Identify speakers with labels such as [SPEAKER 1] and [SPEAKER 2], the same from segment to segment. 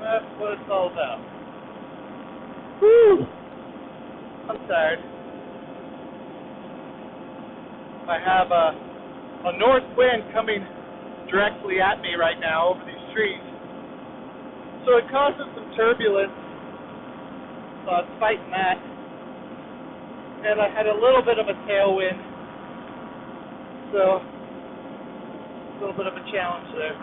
[SPEAKER 1] That's what it's all about. Woo! I'm tired. I have a north wind coming directly at me right now over these trees. So it causes some turbulence. So I was fighting that. And I had a little bit of a tailwind. So a little bit of a challenge there.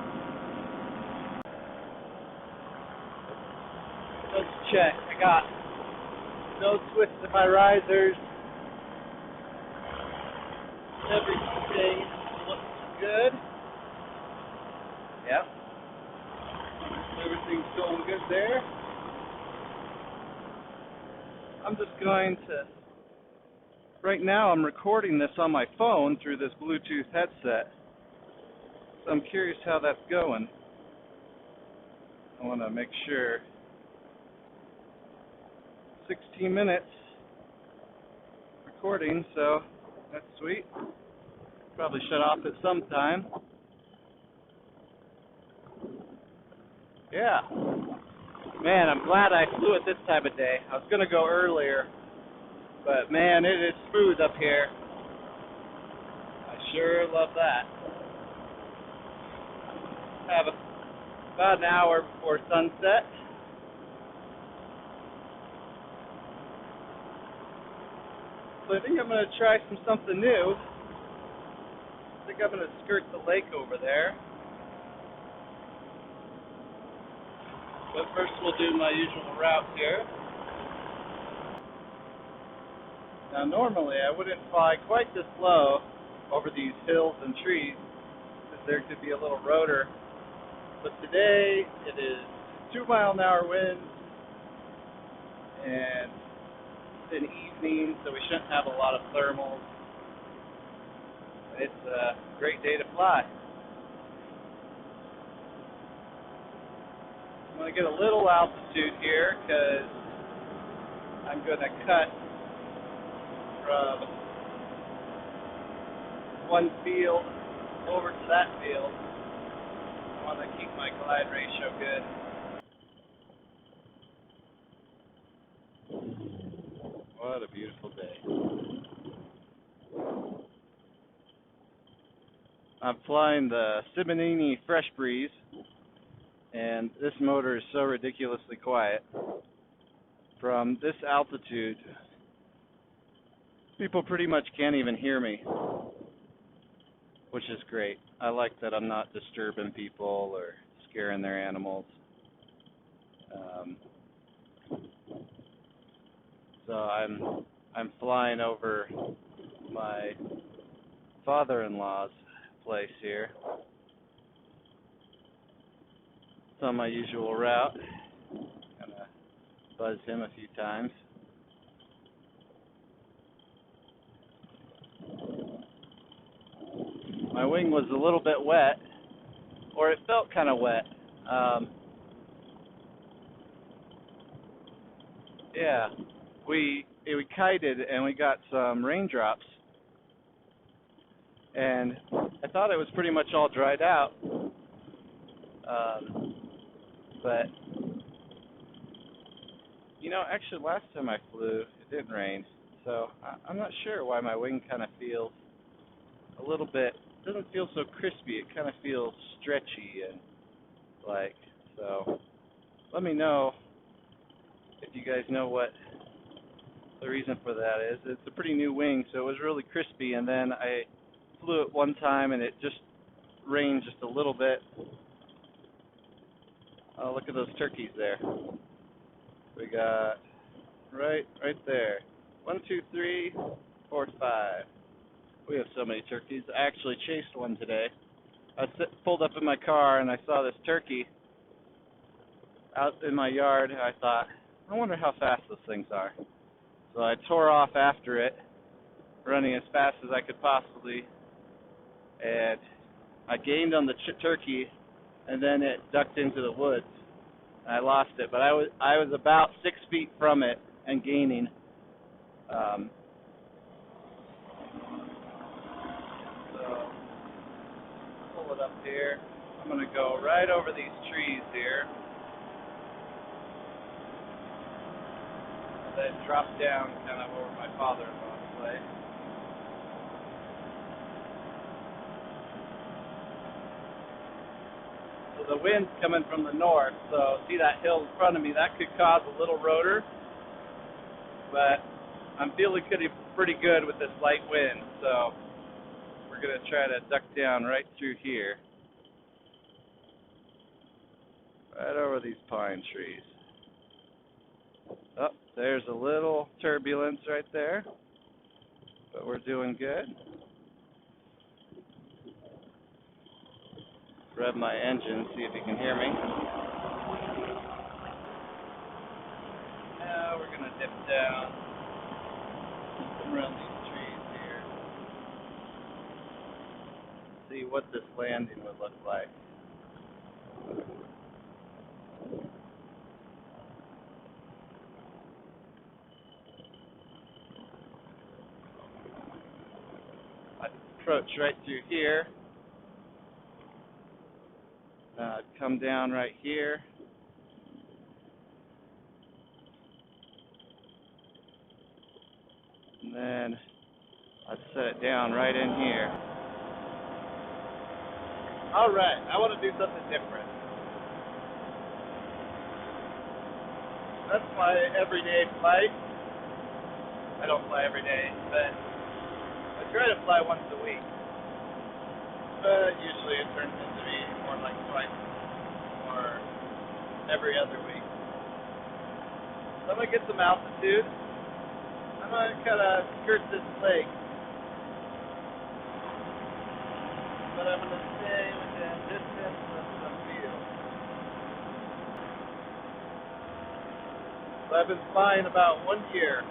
[SPEAKER 1] Let's check. I got no twists in my risers. Everything looks good. Yep. Everything's going good there. I'm just going to, right now I'm recording this on my phone through this Bluetooth headset. So I'm curious how that's going. I want to make sure. 16 minutes recording, so that's sweet. Probably shut off at some time. Yeah. Man, I'm glad I flew at this time of day. I was going to go earlier, but man, it is smooth up here. I sure love that. I have about an hour before sunset. So I think I'm going to try something new. I think I'm going to skirt the lake over there. But first we'll do my usual route here. Now normally I wouldn't fly quite this low over these hills and trees because there could be a little rotor. But today it is 2-mile-an-hour winds and it's an evening, so we shouldn't have a lot of thermals. It's a great day to fly. I'm going to get a little altitude here because I'm going to cut from one field over to that field. I want to keep my glide ratio good. What a beautiful day. I'm flying the Siminini Fresh Breeze, and this motor is so ridiculously quiet. From this altitude, people pretty much can't even hear me, which is great. I like that I'm not disturbing people or scaring their animals. So I'm flying over my father-in-law's place here. It's on my usual route. Gonna buzz him a few times. My wing was a little bit wet, or it felt kind of wet. Yeah, we kited and we got some raindrops, and I thought it was pretty much all dried out, but you know, actually last time I flew it didn't rain, so I'm not sure why my wing kind of feels a little bit, doesn't feel so crispy. It kind of feels stretchy and like, so let me know if you guys know what the reason for that is. It's a pretty new wing, so it was really crispy, and then I flew it one time and it just rained just a little bit. Oh, look at those turkeys there. We got right there. 1, 2, 3, 4, 5. We have so many turkeys. I actually chased one today. I pulled up in my car and I saw this turkey, out in my yard. I thought, I wonder how fast those things are. So I tore off after it, running as fast as I could possibly, and I gained on the turkey, and then it ducked into the woods. And I lost it, but I was about 6 feet from it and gaining. So pull it up here. I'm gonna go right over these trees here, and then drop down kind of over my father-in-law's place. So the wind's coming from the north, so see that hill in front of me? That could cause a little rotor, but I'm feeling pretty good with this light wind, so we're going to try to duck down right through here, right over these pine trees. Oh, there's a little turbulence right there, but we're doing good. Rev my engine, see if you can hear me. Now we're going to dip down around these trees here. See what this landing would look like. I'd approach right through here. Come down right here. And then I'd set it down right in here. Alright, I want to do something different. That's my everyday flight. I don't fly every day, but I try to fly once a week. But usually it turns into be more like twice or every other week. So I'm going to get some altitude. I'm going to kind of skirt this lake. But I'm going to stay within distance of some fields. So I've been flying about 1 year.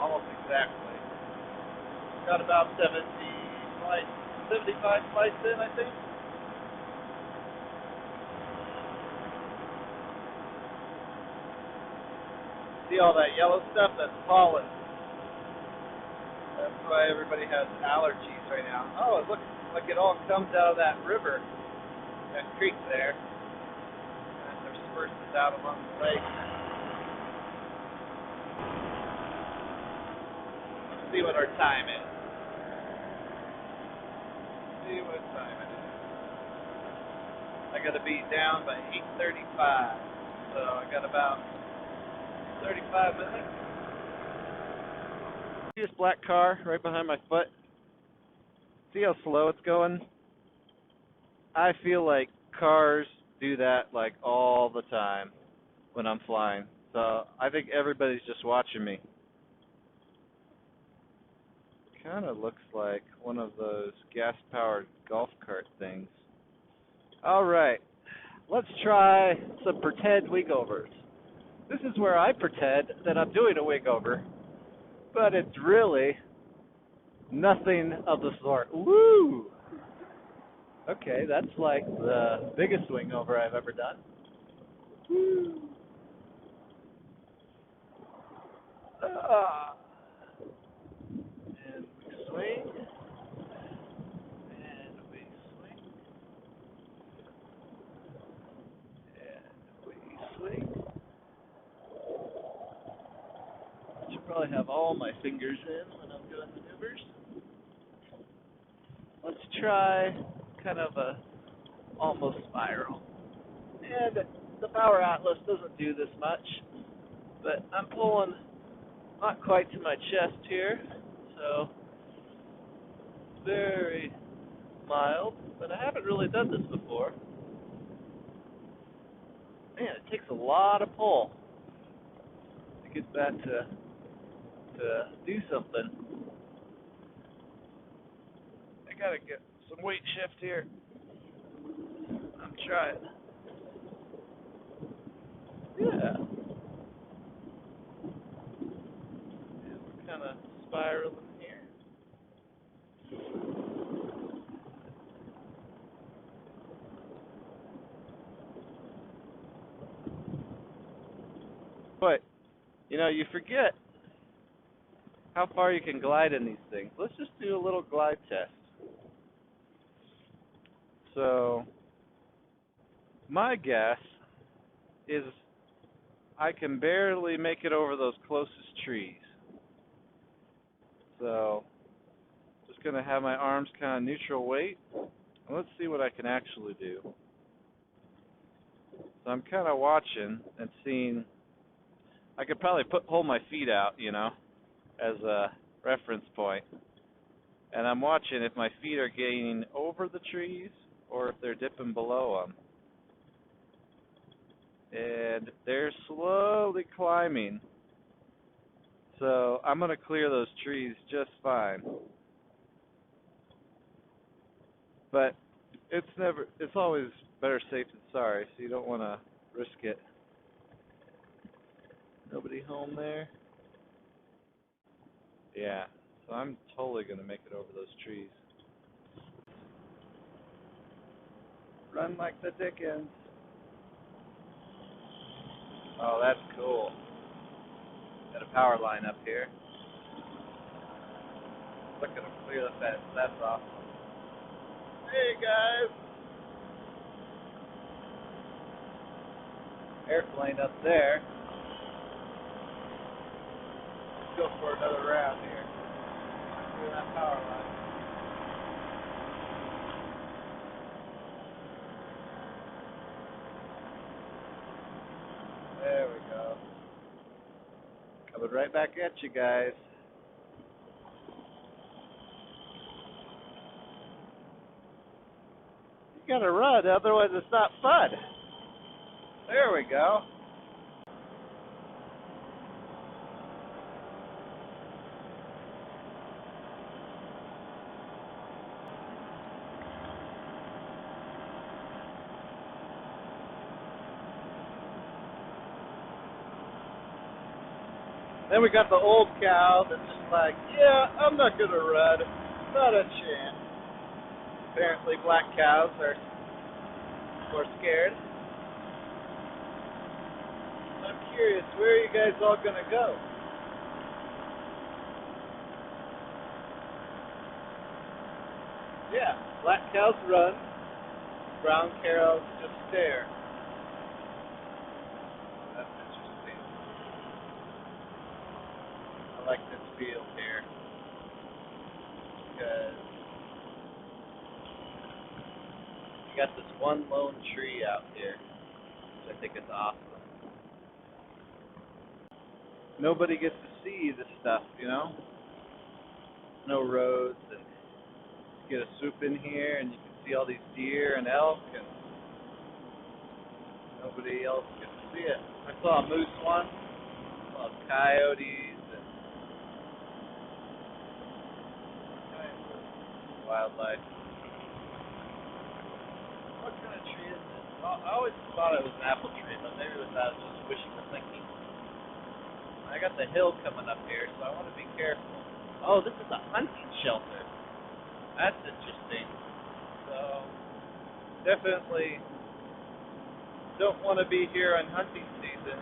[SPEAKER 1] Almost exactly. Got about 75 flights in, I think. See all that yellow stuff? That's pollen. That's why everybody has allergies right now. Oh, it looks like it all comes out of that river, that creek there, and disperses out along the lake. Let's see what our time is. See what time it is. I got to be down by 8:35, so I got about 35 minutes. See this black car right behind my foot? See how slow it's going? I feel like cars do that like all the time when I'm flying. So I think everybody's just watching me. Kind of looks like one of those gas-powered golf cart things. All right, let's try some pretend wingovers. This is where I pretend that I'm doing a wingover, but it's really nothing of the sort. Woo! Okay, that's like the biggest wingover I've ever done. Woo! And we swing. And we swing. And we swing. I should probably have all my fingers in when I'm doing maneuvers. Let's try kind of a almost spiral. And the Power Atlas doesn't do this much, but I'm pulling not quite to my chest here, so very mild, but I haven't really done this before. Man, it takes a lot of pull to get that to do something. I gotta get some weight shift here. I'm trying. Yeah. It's kind of spiraling here. But, you forget how far you can glide in these things. Let's just do a little glide test. So, my guess is I can barely make it over those closest trees. So, just going to have my arms kind of neutral weight. And let's see what I can actually do. So I'm kind of watching and seeing. I could probably hold my feet out, as a reference point. And I'm watching if my feet are getting over the trees or if they're dipping below them. And they're slowly climbing. So I'm going to clear those trees just fine. But it's always better safe than sorry, so you don't want to risk it. Nobody home there? Yeah, so I'm totally going to make it over those trees. Run like the Dickens. Oh, that's cool. Got a power line up here. Look at them clear the fence. That's awesome. Hey, guys. Airplane up there. Let's go for another round here. Clear that power line. There we go. Coming right back at you guys. You gotta run, otherwise it's not fun. There we go. Then we got the old cow that's just like, yeah, I'm not gonna run. Not a chance. Apparently black cows are more scared. I'm curious, where are you guys all gonna go? Yeah, black cows run, brown cows just stare. That's interesting. I like this field here because you got this one lone tree out here, which I think is awesome. Nobody gets to see this stuff, No roads, and you get a swoop in here and you can see all these deer and elk, and nobody else gets to see it. I saw a moose once, I saw coyotes, and all kinds of wildlife. What kind of tree is this? I always thought it was an apple tree, but maybe it was just wishful thinking. I got the hill coming up here, so I want to be careful. Oh, this is a hunting shelter. That's interesting. So, definitely don't want to be here on hunting season.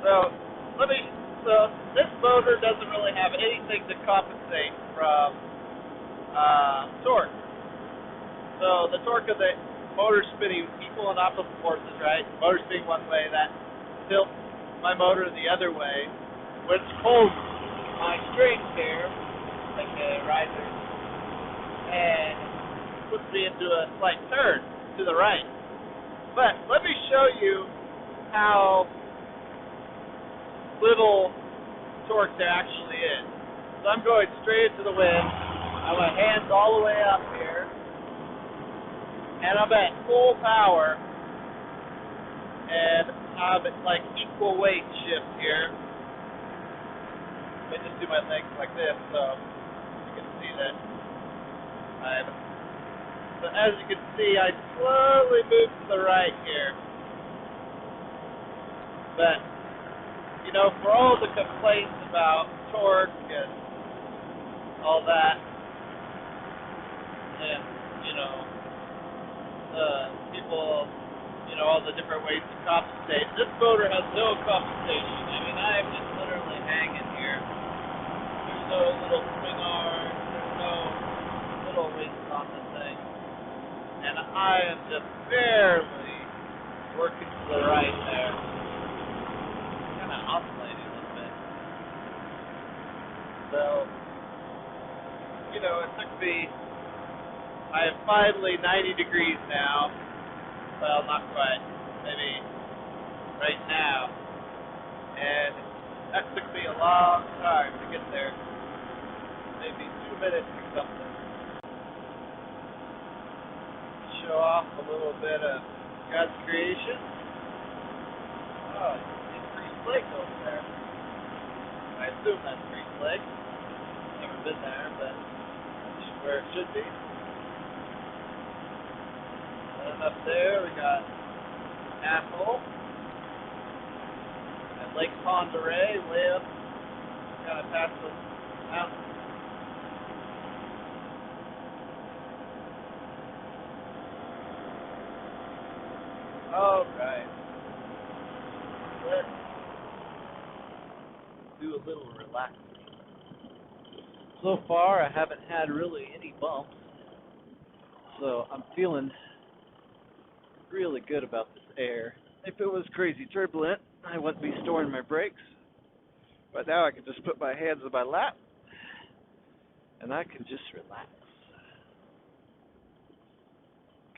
[SPEAKER 1] So, this motor doesn't really have anything to compensate from torque. So, the torque of the motor spinning equal and opposite forces, right? Motor spinning one way, that tilts my motor the other way, which pulls my strings here, like the risers, and puts me into a slight turn to the right. But let me show you how little torque there actually is. So I'm going straight into the wind. I have my hands all the way up here, and I'm at full power, and I have like equal weight shift here. I just do my legs like this, so you can see that I'm So as you can see, I slowly move to the right here. But, you know, for all the complaints about torque and all that, and, you know, people, you know, all the different ways to compensate, this motor has no compensation. I mean, I'm just literally hanging here. There's no little swing arm, there's no little waist on the thing. And I am just barely working to the right there. Kind of oscillating a little bit. So, you know, it took me, I am finally 90 degrees now. Well, not quite. Maybe right now. And that took me a long time to get there. Maybe 2 minutes or something. Show off a little bit of God's creation. Oh, it's Freeze Lake over there. I assume that's Freeze Lake. Never been there, but that's where it should be. And up there we got Apple and Lake Ponderay way up, kind of past the mountain. All right. Let's do a little relaxing. So far, I haven't had really any bumps, so I'm feeling really good about this air. If it was crazy turbulent, I wouldn't be storing my brakes. But now I can just put my hands in my lap, and I can just relax.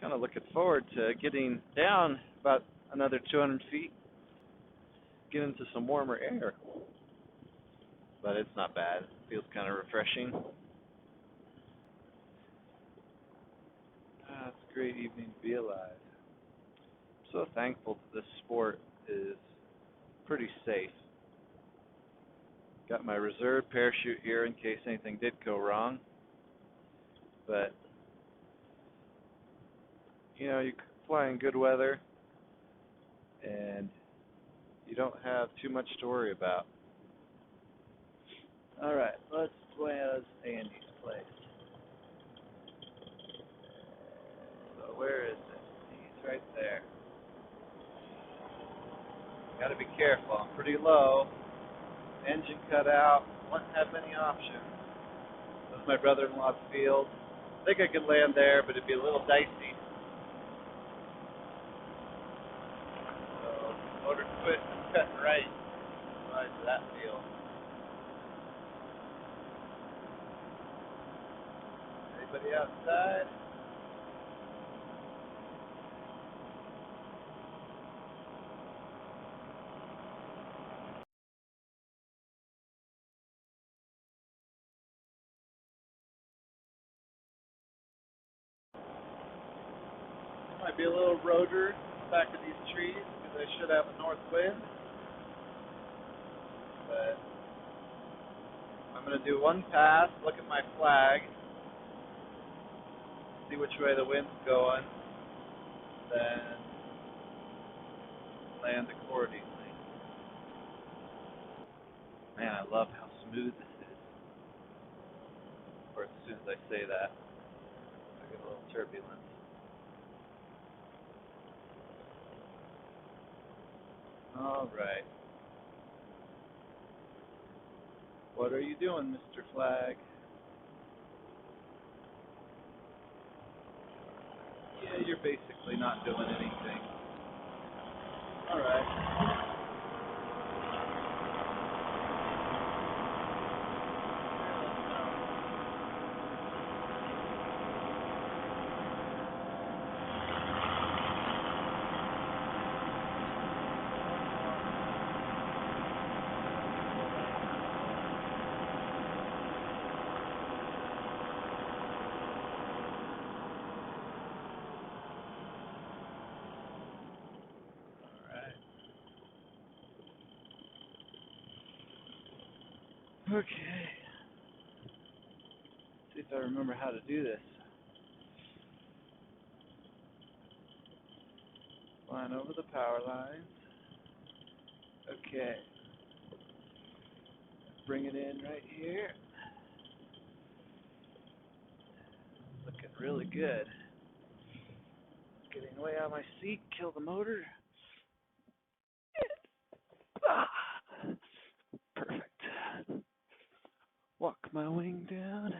[SPEAKER 1] Kind of looking forward to getting down about another 200 feet, get into some warmer air. But it's not bad. It feels kind of refreshing. It's a great evening to be alive. I'm so thankful that this sport is pretty safe. Got my reserve parachute here in case anything did go wrong. But, you know, you fly in good weather and you don't have too much to worry about. Alright, let's play as Andy's place. So where is it? He's right there. Gotta be careful, I'm pretty low. Engine cut out, wouldn't have many options. This is my brother-in-law's field. I think I could land there, but it'd be a little dicey. So, motor quit, cutting right. Right to that field. Anybody outside? Might be a little rotor back of these trees because I should have a north wind. But I'm going to do one pass, look at my flag, see which way the wind's going, then land accordingly. Man, I love how smooth this is. Of course, as soon as I say that, I get a little turbulence. All right. What are you doing, Mr. Flag? Yeah, you're basically not doing anything. All right. Okay. See if I remember how to do this. flying over the power lines. Okay. Bring it in right here. Looking really good. Getting way out of my seat, kill the motor. Ah, perfect. Walk my wing down.